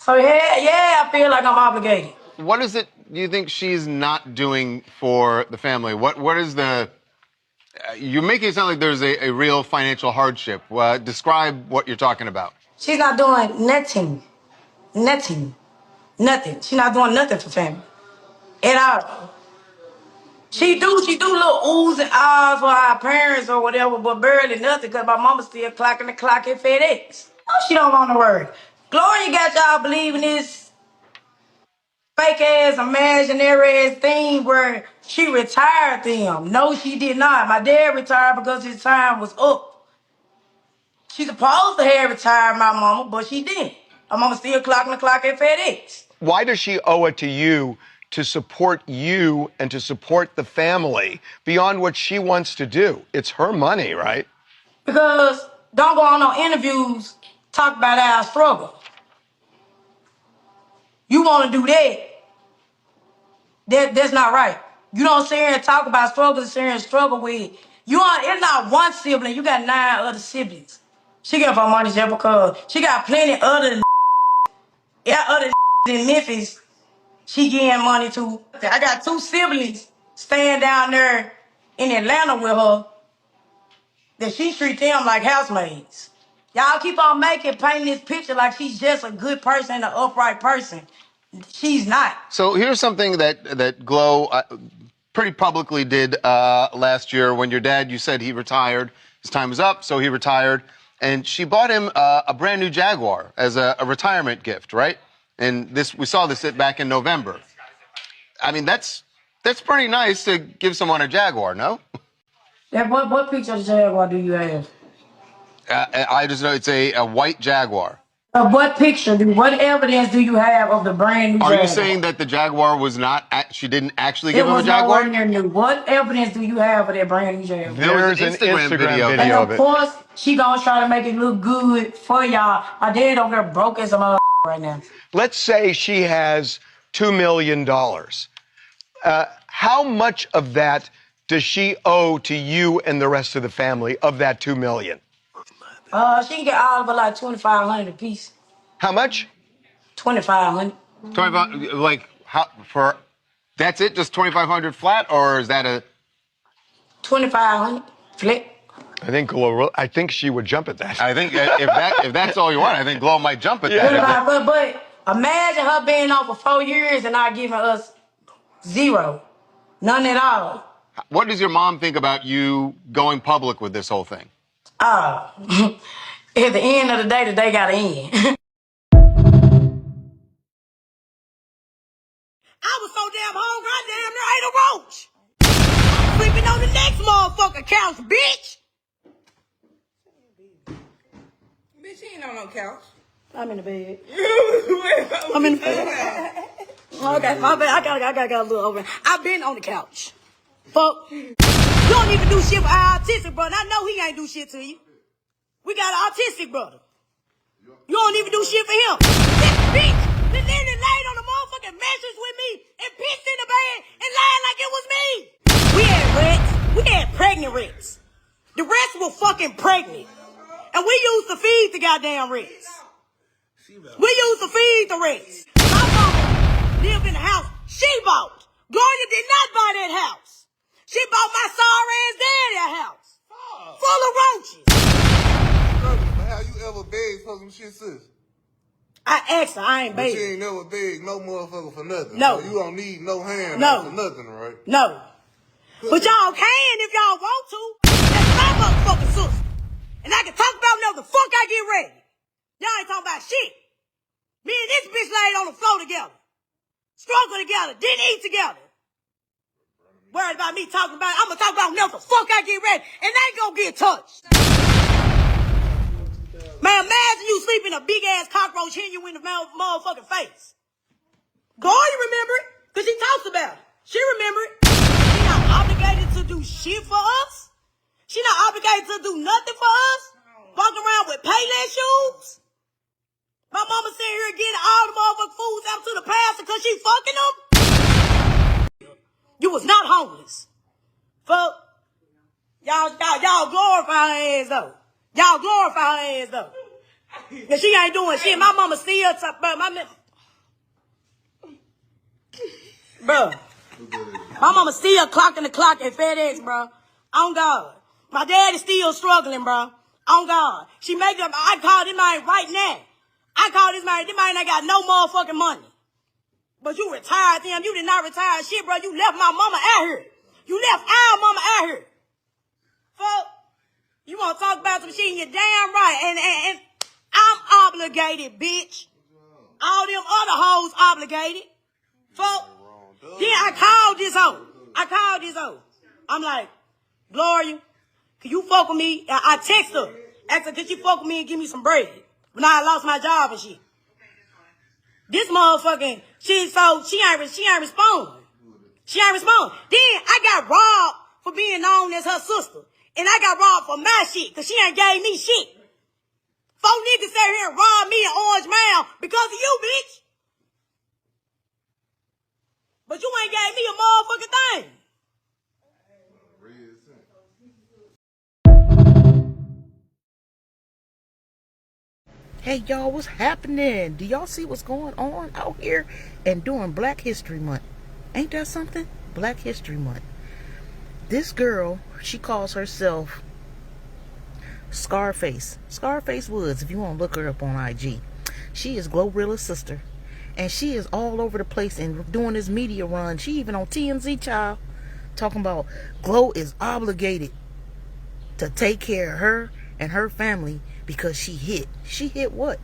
So yeah, I feel like I'm obligated. What is it you think she's not doing for the family? What is the... you're making it sound like there's a real financial hardship. Describe what you're talking about. She's not doing nothing. Nothing. Nothing. She's not doing nothing for family. At all. She do little oohs and ahs for our parents or whatever, but barely nothing because my mama still clocking the clock at FedEx. No, she don't want to work. Gloria got y'all believing this fake ass, imaginary ass thing where she retired them. No, she did not. My dad retired because his time was up. She supposed to have retired my mama, but she didn't. My mama still clocking the clock at FedEx. Why does she owe it to you to support you and to support the family beyond what she wants to do? It's her money, right? Because don't go on no interviews, talk about our struggle. You want to do that's not right. You don't sit here and talk about struggle, sit here and struggle with. It's not one sibling, you got 9 other siblings. She get her money just because she got plenty other in Memphis she getting money to. I got 2 siblings staying down there in Atlanta with her that she treat them like housemaids. Y'all keep on painting this picture like she's just a good person, an upright person. She's not. So here's something that Glo pretty publicly did last year when your dad, you said he retired. His time was up, so he retired. And she bought him a brand new Jaguar as a retirement gift, right? And we saw this back in November. I mean, that's pretty nice to give someone a Jaguar, no? Yeah, what picture of the Jaguar do you have? I just know it's a white Jaguar. What evidence do you have of the brand new Jaguar? Are you saying that the Jaguar was not, she didn't actually give him a Jaguar? It was nowhere near new. What evidence do you have of that brand new Jaguar? There's an Instagram video and of it. of course, she gonna try to make it look good for y'all. My dad over there broke as a mother right now. Let's say she has $2 million. How much of that does she owe to you and the rest of the family of that $2 million? She can get all of it like $2,500 a piece. How much? $2,500. 25, like for that's it, just 2,500 flat, or is that a $2,500 flat? I think she would jump at that. I think if that's all you want, I think Glo might jump at that. But imagine her being on for 4 years and not giving us zero, none at all. What does your mom think about you going public with this whole thing? At the end of the day gotta end. I was so damn hungry, I damn near ate a roach. Sleeping on the next motherfucking couch, bitch. Bitch, she ain't on no couch. I'm in the bed. I'm in the bed. Okay, my bad. I got a little over. I've been on the couch. Fuck. You don't even do shit for our autistic brother. I know he ain't do shit to you. We got an autistic brother. You don't even do shit for him. This bitch that literally laid on the motherfucking mattress with me and pissed in the bed and lied like it was me. We had rats. We had pregnant rats. The rats were fucking pregnant. And we used to feed the goddamn rats. We used to feed the rats. My mama lived in the house she bought. Gloria did not buy that house. She bought my sorry ass daddy a house. Full of roaches. How you ever begged for some shit, sis? I asked her, I ain't begging. But she ain't never begged no motherfucker for nothing. No. So you don't need no hand for nothing, right? No. But y'all can if y'all want to. That's my motherfucking sister. And I can talk about whatever the fuck I get ready. Y'all ain't talking about shit. Me and this bitch laid on the floor together. Struggled together. Didn't eat together. Worried about me talking about it. I'm gonna talk about whatever the fuck I get ready. And they ain't gonna get touched. Man, imagine you sleeping a big ass cockroach hitting you in the motherfucking face. Gloria remember it, because she talks about it. She remember it. She not obligated to do shit for us. She not obligated to do nothing for us. Walking around with Payless shoes. My mama sitting here getting all the motherfucking foods out to the pastor because she fucking them. You was not homeless. Fuck. Y'all glorify her ass though. Y'all glorify her ass though. And she ain't doing shit. My mama still talk about bro. My mama still clocking the clock at FedEx, bro. On God. My dad is still struggling, bro. On God. She make up. I call this man right now. I call this man. This man ain't got no motherfucking money. But you retired them. You did not retire shit, bro. You left my mama out here. You left our mama out here. Fuck. You want to talk about some shit and you're damn right. And I'm obligated, bitch. All them other hoes obligated. Fuck. Then I called this hoe. I'm like, Gloria, can you fuck with me? I text her. Asked her, could you fuck with me and give me some bread? When I lost my job and shit. This motherfucking shit, so she ain't respond. She ain't respond. Then I got robbed for being known as her sister. And I got robbed for my shit, because she ain't gave me shit. 4 niggas sat here and robbed me in Orange Mound because of you, bitch. But you ain't gave me a motherfucking thing. Hey y'all, what's happening? Do y'all see what's going on out here and during Black History Month? Ain't that something? Black History Month. This girl, she calls herself Scarface Woods, if you want to look her up on IG. She is GloRilla's sister, and she is all over the place and doing this media run. She even on TMZ, child, talking about Glo is obligated to take care of her and her family because she hit what?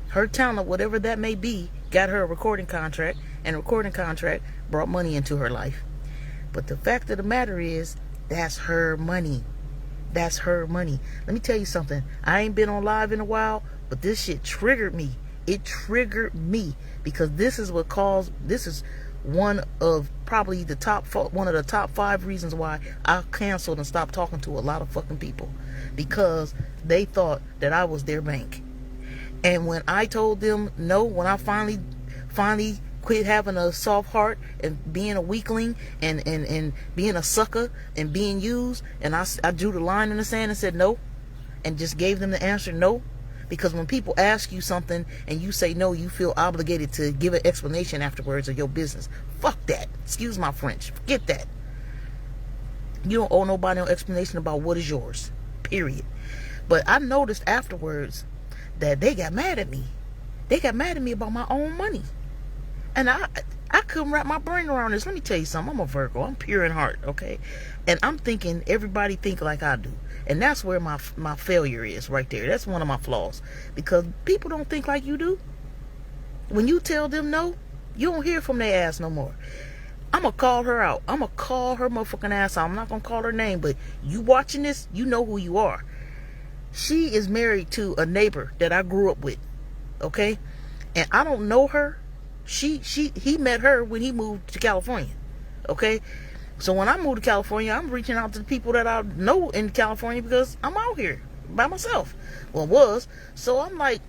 Her talent, whatever that may be, got her a recording contract, and a recording contract brought money into her life. But the fact of the matter is, that's her money. That's her money. Let me tell you something. I ain't been on live in a while, but this shit triggered me. It triggered me because this is one of probably one of the top 5 reasons why I canceled and stopped talking to a lot of fucking people, because they thought that I was their bank. And when I told them no, when I finally quit having a soft heart and being a weakling and being a sucker and being used, and I drew the line in the sand and said no, and just gave them the answer no. Because when people ask you something and you say no, you feel obligated to give an explanation afterwards of your business. Fuck that. Excuse my French. Forget that. You don't owe nobody no explanation about what is yours. Period. But I noticed afterwards that they got mad at me. They got mad at me about my own money. And I couldn't wrap my brain around this. Let me tell you something. I'm a Virgo. I'm pure in heart, okay? And I'm thinking everybody think like I do. And that's where my failure is right there. That's one of my flaws. Because people don't think like you do. When you tell them no, you don't hear from their ass no more. I'm going to call her out. I'm going to call her motherfucking ass out. I'm not going to call her name, but you watching this, you know who you are. She is married to a neighbor that I grew up with, okay? And I don't know her. He met her when he moved to California, okay? So when I moved to California, I'm reaching out to the people that I know in California because I'm out here by myself. Well, was. So I'm like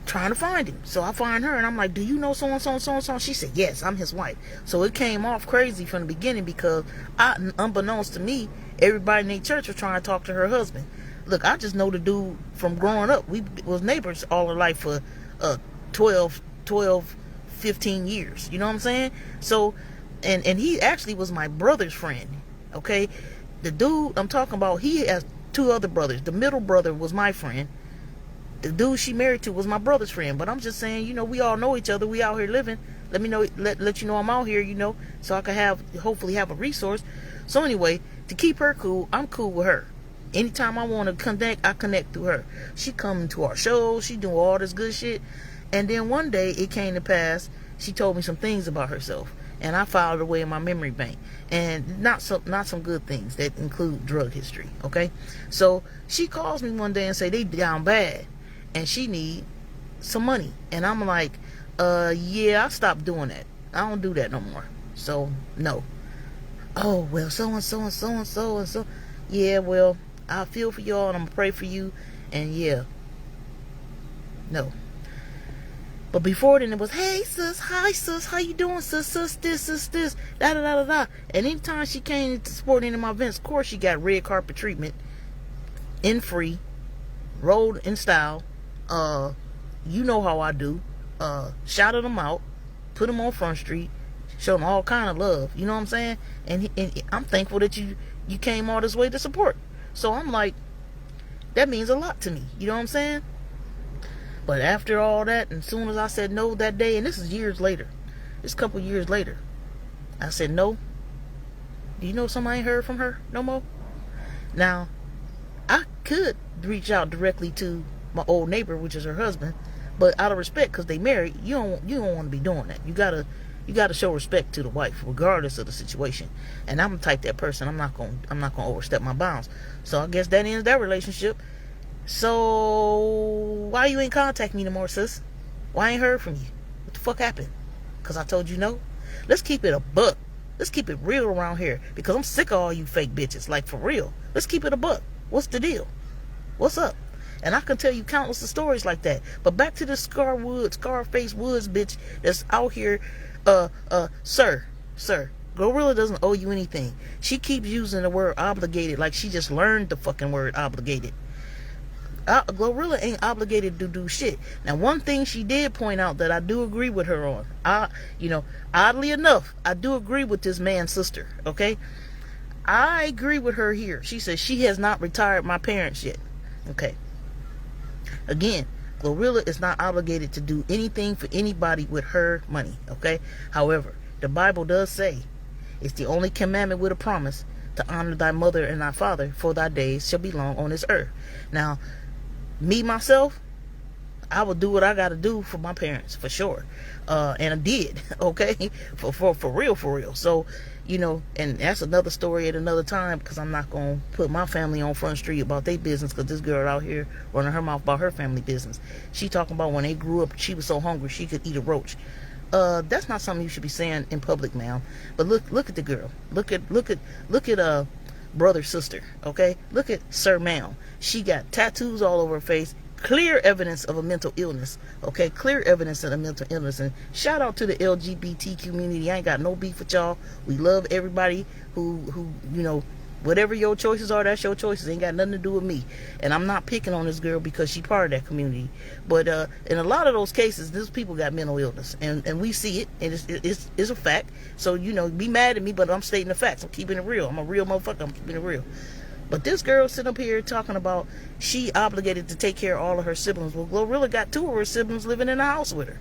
trying to find him. So I find her and I'm like, do you know so-and-so and so-and-so? She said, yes, I'm his wife. So it came off crazy from the beginning because unbeknownst to me, everybody in their church was trying to talk to her husband. Look, I just know the dude from growing up. We was neighbors all our life for 12, 15 years. You know what I'm saying? So, and he actually was my brother's friend. Okay? The dude I'm talking about, he has 2 other brothers. The middle brother was my friend. The dude she married to was my brother's friend. But I'm just saying, we all know each other. We out here living. Let me know, let you know I'm out here, so I can hopefully have a resource. So anyway, to keep her cool, I'm cool with her. Anytime I want to connect, I connect through her. She come to our shows. She do all this good shit. And then one day it came to pass, she told me some things about herself. And I filed it away in my memory bank. And not some good things that include drug history. Okay? So she calls me one day and say they down bad. And she need some money. And I'm like, yeah, I stopped doing that. I don't do that no more. So, no. Oh, well, so-and-so and so-and-so and so. Yeah, well, I feel for y'all and I'm going to pray for you. And yeah. No. But before then, it was, hey, sis, hi, sis, how you doing, sis, this, da-da-da-da-da. And anytime she came to support any of my events, of course, she got red carpet treatment, in free, rolled in style. You know how I do. Shouted them out, put them on Front Street, showed them all kind of love. You know what I'm saying? And I'm thankful that you came all this way to support. So I'm like, that means a lot to me. You know what I'm saying? But after all that, and as soon as I said no that day, and this is years later, this a couple years later, I said no. Do you know somebody ain't heard from her no more? Now, I could reach out directly to my old neighbor, which is her husband, but out of respect, because they married, you don't want to be doing that. You gotta show respect to the wife, regardless of the situation. And I'm the type that person. I'm not gonna overstep my bounds. So I guess that ends that relationship. So why you ain't contact me no more, sis? Why I ain't heard from you? What the fuck happened? Because I told you no? Let's keep it a buck. Let's keep it real around here, because I'm sick of all you fake bitches. Like, for real. Let's keep it a buck. What's the deal? What's up? And I can tell you countless of stories like that. But back to this Scarface Woods bitch that's out here. Sir, GloRilla doesn't owe you anything. She keeps using the word obligated like she just learned the fucking word obligated. GloRilla ain't obligated to do shit. Now, one thing she did point out that I do agree with her on. Oddly enough, I do agree with this man's sister. Okay, I agree with her here. She says she has not retired my parents yet. Okay. Again, GloRilla is not obligated to do anything for anybody with her money. Okay. However, the Bible does say it's the only commandment with a promise to honor thy mother and thy father, for thy days shall be long on this earth. Now, me, myself, I will do what I got to do for my parents, for sure. And I did, okay? For real. So, and that's another story at another time, because I'm not going to put my family on Front Street about their business, because this girl out here running her mouth about her family business. She talking about when they grew up, she was so hungry she could eat a roach. That's not something you should be saying in public, ma'am. But look at the girl. Look at brother, sister, okay? Look at Sir Ma'am. She got tattoos all over her face. Clear evidence of a mental illness, okay? Clear evidence of a mental illness. And shout out to the LGBT community. I ain't got no beef with y'all. We love everybody who whatever your choices are, that's your choices. Ain't got nothing to do with me. And I'm not picking on this girl because she's part of that community. But in a lot of those cases, these people got mental illness. And we see it. And it's a fact. So, be mad at me, but I'm stating the facts. I'm keeping it real. I'm a real motherfucker. I'm keeping it real. But this girl sitting up here talking about she obligated to take care of all of her siblings. Well, GloRilla got 2 of her siblings living in the house with her.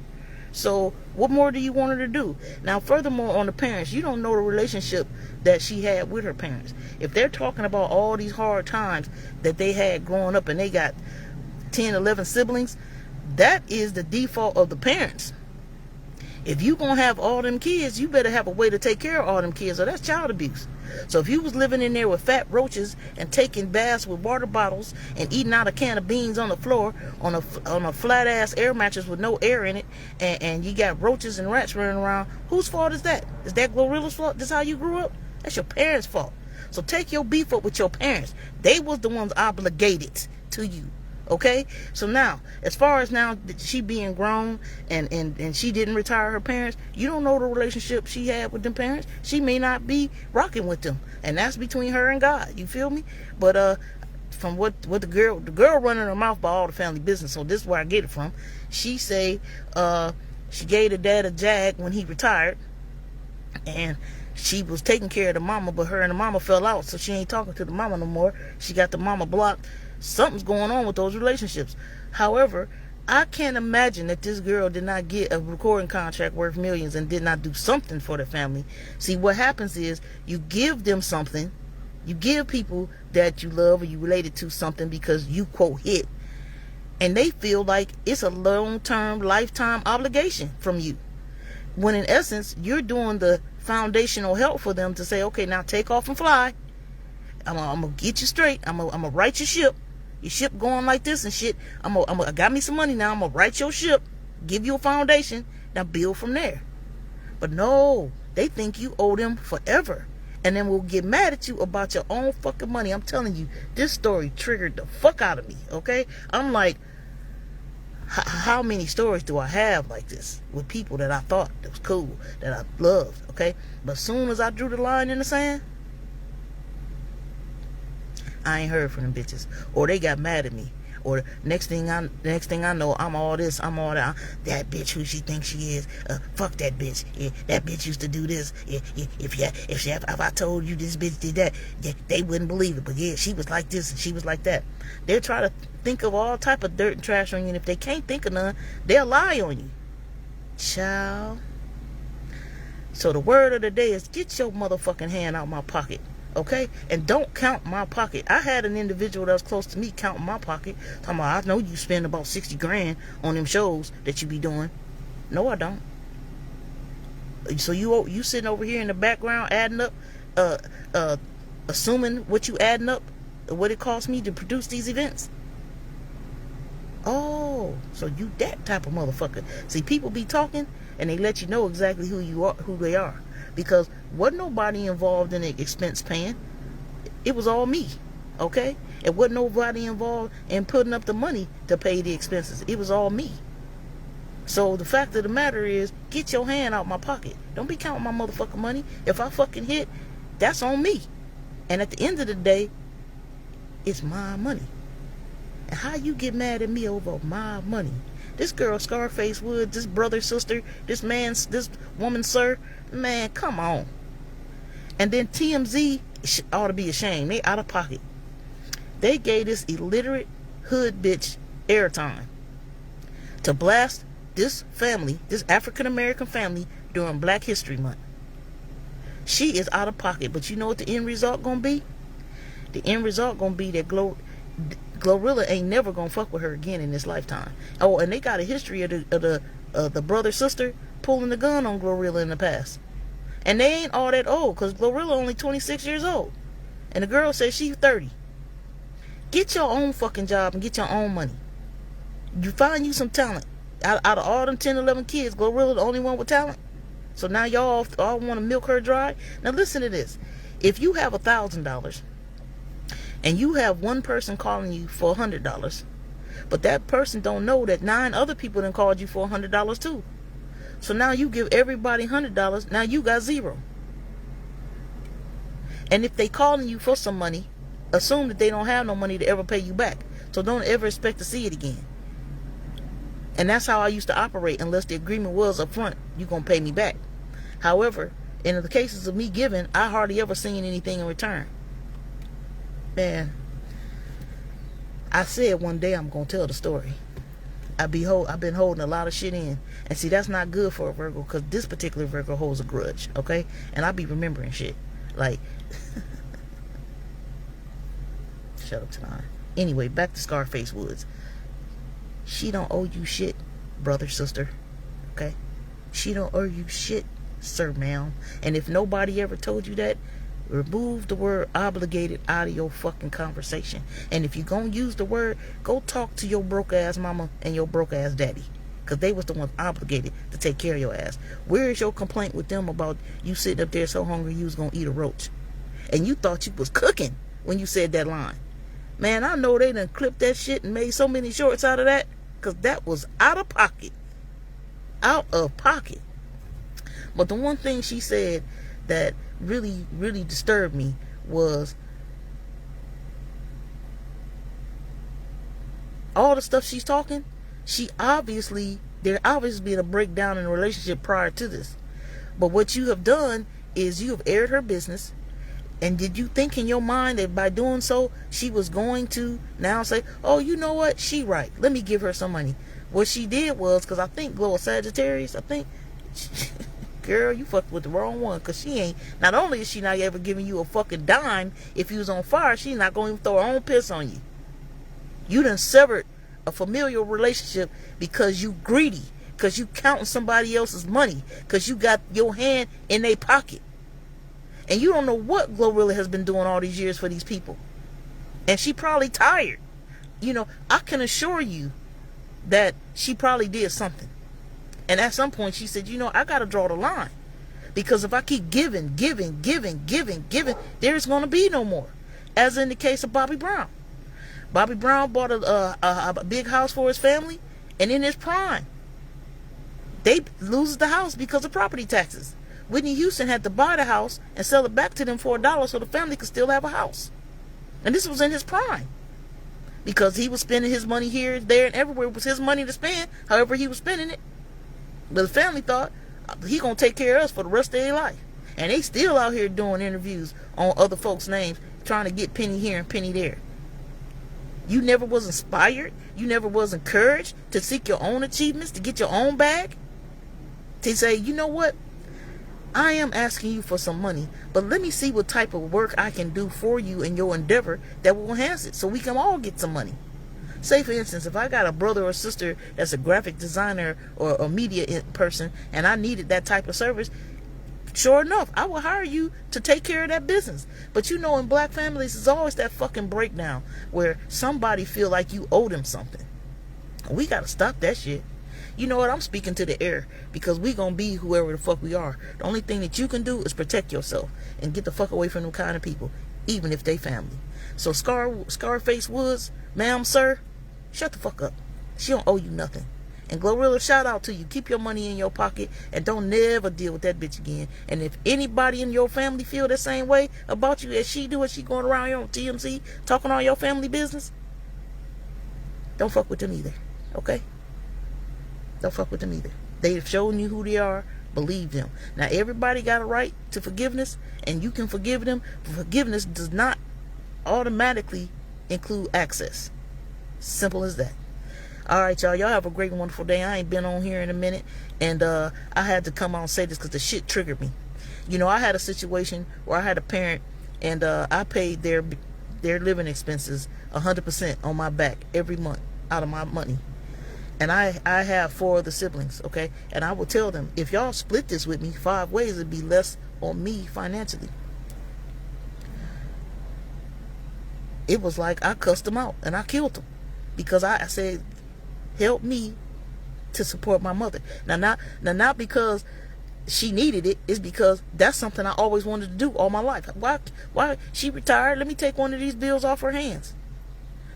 So what more do you want her to do? Now, furthermore, on the parents, you don't know the relationship that she had with her parents. If they're talking about all these hard times that they had growing up and they got 10, 11 siblings, that is the default of the parents. If you gonna have all them kids, you better have a way to take care of all them kids, or that's child abuse. So if you was living in there with fat roaches and taking baths with water bottles and eating out a can of beans on the floor on a flat ass air mattress with no air in it, and you got roaches and rats running around, whose fault is that? Is that GloRilla's fault? This how you grew up? That's your parents' fault. So take your beef up with your parents. They was the ones obligated to you. Okay, so now, as far as now she being grown and she didn't retire her parents, you don't know the relationship she had with them parents. She may not be rocking with them, and that's between her and God. You feel me? But from what the girl running her mouth about all the family business, so this is where I get it from. She say she gave the dad a Jag when he retired, and she was taking care of the mama, but her and the mama fell out, so she ain't talking to the mama no more. She got the mama blocked. Something's going on with those relationships. However, I can't imagine that this girl did not get a recording contract worth millions and did not do something for the family. See, what happens is you give them something. You give people that you love or you related to something because you quote hit. And they feel like it's a long-term, lifetime obligation from you. When in essence, you're doing the foundational help for them to say, okay, now take off and fly. I'm gonna get you straight. I'm gonna right your ship. Your ship going like this and shit. I got me some money now. I'm gonna right your ship, give you a foundation, now build from there. But no, they think you owe them forever, and then will get mad at you about your own fucking money. I'm telling you, this story triggered the fuck out of me. Okay, I'm like, How many stories do I have like this with people that I thought that was cool, that I loved, okay? But as soon as I drew the line in the sand, I ain't heard from them bitches, or they got mad at me, or next thing I know, I'm all this, I'm all that. That bitch, who she thinks she is? Fuck that bitch. Yeah, that bitch used to do this. Yeah, if I told you this bitch did that, yeah, they wouldn't believe it. But yeah, she was like this and she was like that. They'll try to think of all type of dirt and trash on you, and if they can't think of none, they'll lie on you. Child. So the word of the day is, get your motherfucking hand out my pocket. Okay? And don't count my pocket. I had an individual that was close to me counting my pocket. Talking about, I know you spend about 60 grand on them shows that you be doing. No, I don't. So you sitting over here in the background adding up, assuming what you adding up, what it cost me to produce these events. Oh, so you that type of motherfucker. See, people be talking and they let you know exactly who you are, who they are. Because wasn't nobody involved in the expense paying. It was all me. Okay? It wasn't nobody involved in putting up the money to pay the expenses. It was all me. So the fact of the matter is, get your hand out my pocket. Don't be counting my motherfucking money. If I fucking hit, that's on me. And at the end of the day, it's my money. And how you get mad at me over my money? This girl, Scarface Wood, this brother, sister, this man, this woman, sir, man, come on. And then TMZ ought to be ashamed. They out of pocket. They gave this illiterate hood bitch airtime to blast this family, this African American family, during Black History Month. She is out of pocket. But you know what the end result gonna be? The end result gonna be that GloRilla ain't never gonna fuck with her again in this lifetime. Oh, and they got a history of the brother sister pulling the gun on GloRilla in the past. And they ain't all that old, because GloRilla only 26 years old. And the girl says she's 30. Get your own fucking job and get your own money. You find you some talent. Out of all them 10, 11 kids, GloRilla the only one with talent. So now y'all all want to milk her dry. Now listen to this. If you have $1,000 and you have one person calling you for $100, but that person don't know that 9 other people done called you for $100 too. So now you give everybody $100. Now you got $0. And if they calling you for some money, assume that they don't have no money to ever pay you back. So don't ever expect to see it again. And that's how I used to operate, unless the agreement was up front, you gonna pay me back. However, in the cases of me giving, I hardly ever seen anything in return. Man, I said one day I'm gonna tell the story. I've been holding a lot of shit in. And see, that's not good for a Virgo, because this particular Virgo holds a grudge, okay? And I be remembering shit. Like, shut up tonight. Anyway, back to Scarface Woods. She don't owe you shit, brother, sister, okay? She don't owe you shit, sir, ma'am. And if nobody ever told you that, remove the word obligated out of your fucking conversation. And if you gonna use the word, go talk to your broke ass mama and your broke ass daddy, because they was the ones obligated to take care of your ass. Where is your complaint with them about you sitting up there so hungry you was gonna eat a roach? And you thought you was cooking when you said that line. Man, I know they done clipped that shit and made so many shorts out of that, because that was out of pocket. Out of pocket. But the one thing she said that really, really disturbed me was all the stuff she's talking. There obviously been a breakdown in the relationship prior to this. But what you have done is you have aired her business. And did you think in your mind that by doing so, she was going to now say, oh, you know what? She right. Let me give her some money. What she did was, because I think Glo'S Sagittarius, I think, girl, you fucked with the wrong one. Because she ain't, not only is she not ever giving you a fucking dime, if you was on fire, she's not going to even throw her own piss on you. You done severed a familial relationship because you greedy. Because you counting somebody else's money. Because you got your hand in their pocket. And you don't know what GloRilla has been doing all these years for these people. And she probably tired. You know, I can assure you that she probably did something. And at some point she said, you know, I got to draw the line. Because if I keep giving, there's going to be no more. As in the case of Bobby Brown. Bobby Brown bought a big house for his family. And in his prime, they loses the house because of property taxes. Whitney Houston had to buy the house and sell it back to them for $1 so the family could still have a house. And this was in his prime. Because he was spending his money here, there, and everywhere. It was his money to spend, however he was spending it. But the family thought, he gonna take care of us for the rest of their life. And they still out here doing interviews on other folks' names, trying to get penny here and penny there. You never was inspired. You never was encouraged to seek your own achievements, to get your own bag. To say, you know what? I am asking you for some money, but let me see what type of work I can do for you in your endeavor that will enhance it so we can all get some money. Say, for instance, if I got a brother or sister that's a graphic designer or a media person and I needed that type of service, sure enough, I will hire you to take care of that business. But you know, in black families, there's always that fucking breakdown where somebody feel like you owe them something. We got to stop that shit. You know what? I'm speaking to the air because we gonna be whoever the fuck we are. The only thing that you can do is protect yourself and get the fuck away from them kind of people, even if they family. So Scarface Woods, ma'am, sir, shut the fuck up. She don't owe you nothing. And GloRilla, shout out to you. Keep your money in your pocket and don't never deal with that bitch again. And if anybody in your family feel the same way about you as she do, as she going around here on TMZ talking all your family business, don't fuck with them either. Okay? Don't fuck with them either. They've shown you who they are. Believe them. Now, everybody got a right to forgiveness, and you can forgive them. Forgiveness does not automatically include access. Simple as that. All right, y'all. Y'all have a great and wonderful day. I ain't been on here in a minute, and I had to come out and say this because the shit triggered me. You know, I had a situation where I had a parent, and I paid their living expenses 100% on my back every month out of my money. And I have 4 other siblings, okay? And I will tell them, if y'all split this with me 5 ways, it'd be less on me financially. It was like I cussed them out and I killed them because I said, help me to support my mother. Now not because she needed it, it's because that's something I always wanted to do all my life. Why she retired? Let me take one of these bills off her hands.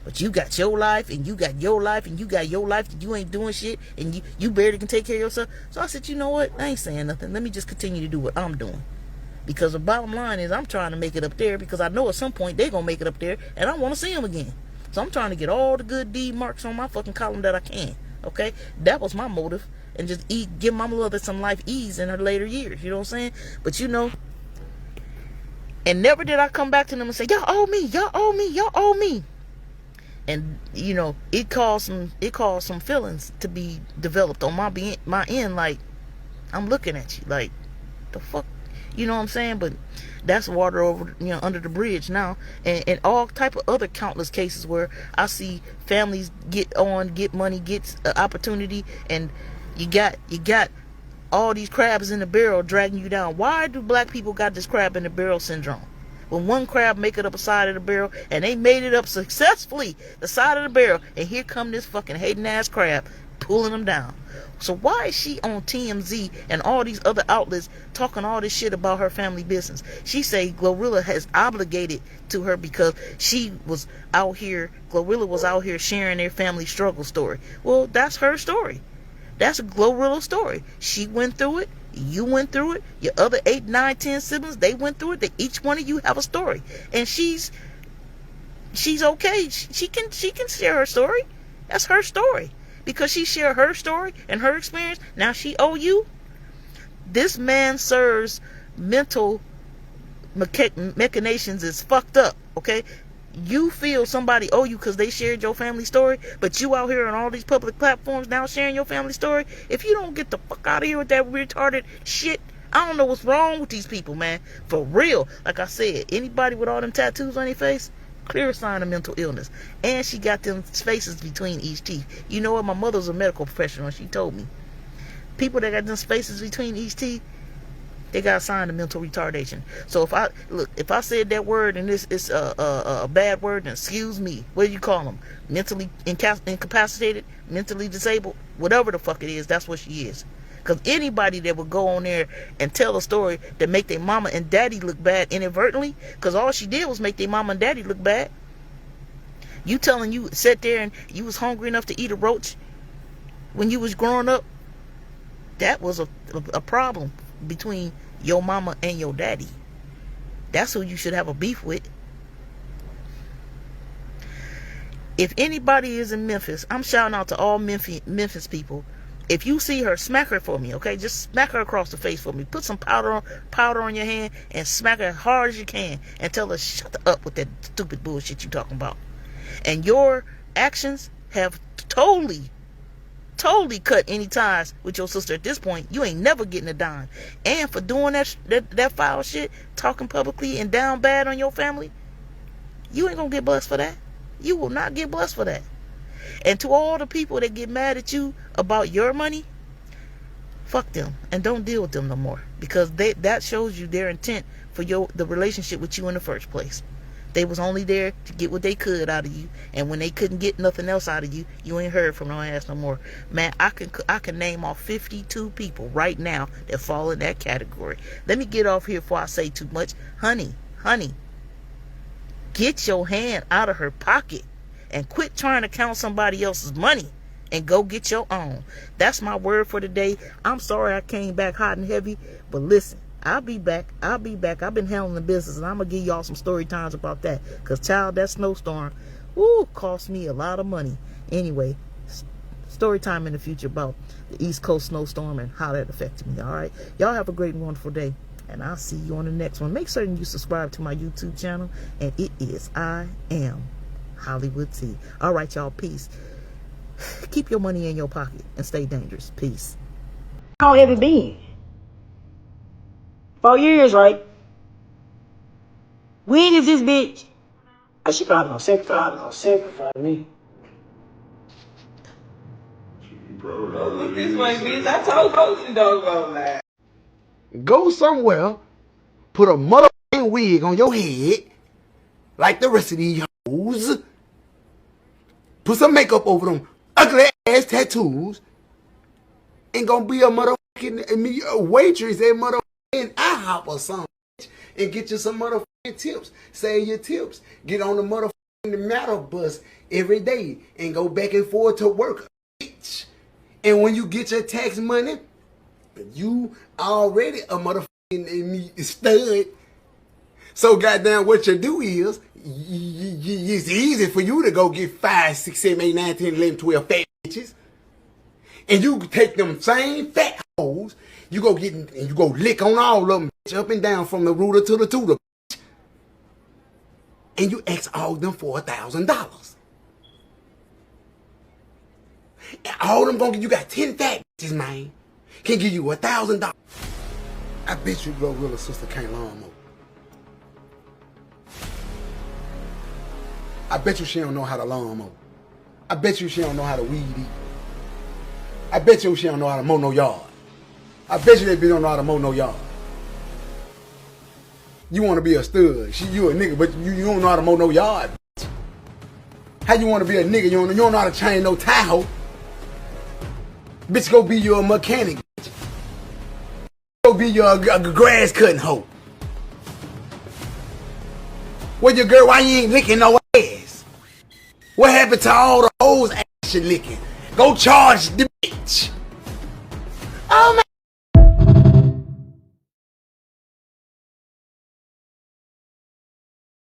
But you got your life, and you got your life, and you got your life that you ain't doing shit, and you barely can take care of yourself. So I said, you know what? I ain't saying nothing. Let me just continue to do what I'm doing. Because the bottom line is I'm trying to make it up there because I know at some point they're going to make it up there, and I want to see them again. So I'm trying to get all the good deed marks on my fucking column that I can. Okay? That was my motive. And just give my mother some life ease in her later years. You know what I'm saying? But you know, and never did I come back to them and say, y'all owe me, y'all owe me, y'all owe me. And you know, it caused some feelings to be developed on my end. Like, I'm looking at you like, the fuck, you know what I'm saying? But that's water over, under the bridge now. And all type of other countless cases where I see families get money, get opportunity, and you got all these crabs in the barrel dragging you down. Why do black people got this crab in the barrel syndrome? When one crab make it up the side of the barrel, and they made it up successfully, the side of the barrel, and here come this fucking hating ass crab pulling them down. So why is she on TMZ and all these other outlets talking all this shit about her family business? She say GloRilla has obligated to her because GloRilla was out here sharing their family struggle story. Well, that's her story. That's a GloRilla story. She went through it. You went through it. Your other 8, 9, 10 siblings, they went through it. Each one of you have a story, and she's okay. She can share her story. That's her story because she shared her story and her experience. Now she owe you. This man serves mental machinations is fucked up. Okay. You feel somebody owe you because they shared your family story, but you out here on all these public platforms now sharing your family story. If you don't get the fuck out of here with that retarded shit, I don't know what's wrong with these people, man. For real. Like I said, anybody with all them tattoos on their face, clear sign of mental illness. And she got them spaces between each teeth. You know what? My mother's a medical professional, and she told me people that got them spaces between each teeth, they got a sign of mental retardation. So if I said that word and it's a bad word, then excuse me. What do you call them? Mentally incapacitated, mentally disabled, whatever the fuck it is. That's what she is. Because anybody that would go on there and tell a story that make their mama and daddy look bad inadvertently, because all she did was make their mama and daddy look bad. You telling you sat there and you was hungry enough to eat a roach, when you was growing up, that was a problem between your mama and your daddy. That's who you should have a beef with. If anybody is in Memphis, I'm shouting out to all Memphis people. If you see her, smack her for me, okay? Just smack her across the face for me. Put some powder on your hand and smack her as hard as you can and tell her shut up with that stupid bullshit you talking about. And your actions have totally cut any ties with your sister at this point. You ain't never getting a dime. And for doing that foul shit, talking publicly and down bad on your family, you ain't gonna get blessed for that. You will not get blessed for that. And to all the people that get mad at you about your money, fuck them and don't deal with them no more, because that shows you their intent for the relationship with you in the first place. They was only there to get what they could out of you, and when they couldn't get nothing else out of you, you ain't heard from no ass no more. Man, I can name off 52 people right now that fall in that category. Let me get off here before I say too much. Honey, get your hand out of her pocket and quit trying to count somebody else's money and go get your own. That's my word for today. I'm sorry I came back hot and heavy, but listen, I'll be back. I've been handling the business, and I'm going to give y'all some story times about that, because child, that snowstorm, cost me a lot of money. Anyway, story time in the future about the East Coast snowstorm and how that affected me. All right, y'all have a great and wonderful day, and I'll see you on the next one. Make certain you subscribe to my YouTube channel, and it is I Am Hollywood T. All right, y'all, peace. Keep your money in your pocket and stay dangerous. Peace. How have it been? 4 years, right? When is this bitch? She probably gonna sacrifice me. This way, bitch. I told folks you don't go lie. Go somewhere, put a motherfucking wig on your head, like the rest of these hoes. Put some makeup over them ugly ass tattoos, and gonna be a motherfucking waitress at motherfucking IHOP or something, and get you some motherfucking tips. Save your tips. Get on the motherfucking matter bus every day and go back and forth to work, bitch. And when you get your tax money, you already a motherfucking stud. So goddamn, what you do is, it's easy for you to go get 5, 6, 7, 8, 9, 10, 11, 12 fat bitches. And you take them same fat hoes, you go get and you go lick on all of them, bitch, up and down from the rooter to the tutor, bitch. And you ask all of them for $1,000. And all of them gonna get, you got 10 fat bitches, man, can give you $1,000. I bet you GloRilla sister can't lawnmower. I bet you she don't know how to lawnmower. I bet you she don't know how to weed eat. I bet you she don't know how to mow no yard. I bet you that bitch don't know how to mow no yard. You want to be a stud. You a nigga, but you don't know how to mow no yard, bitch. How you want to be a nigga? You don't know how to chain no tie hoe. Bitch, go be your mechanic, bitch. Go be your grass cutting hoe. Where your girl, why you ain't licking no ass? What happened to all the hoes ass you licking? Go charge the bitch. Oh my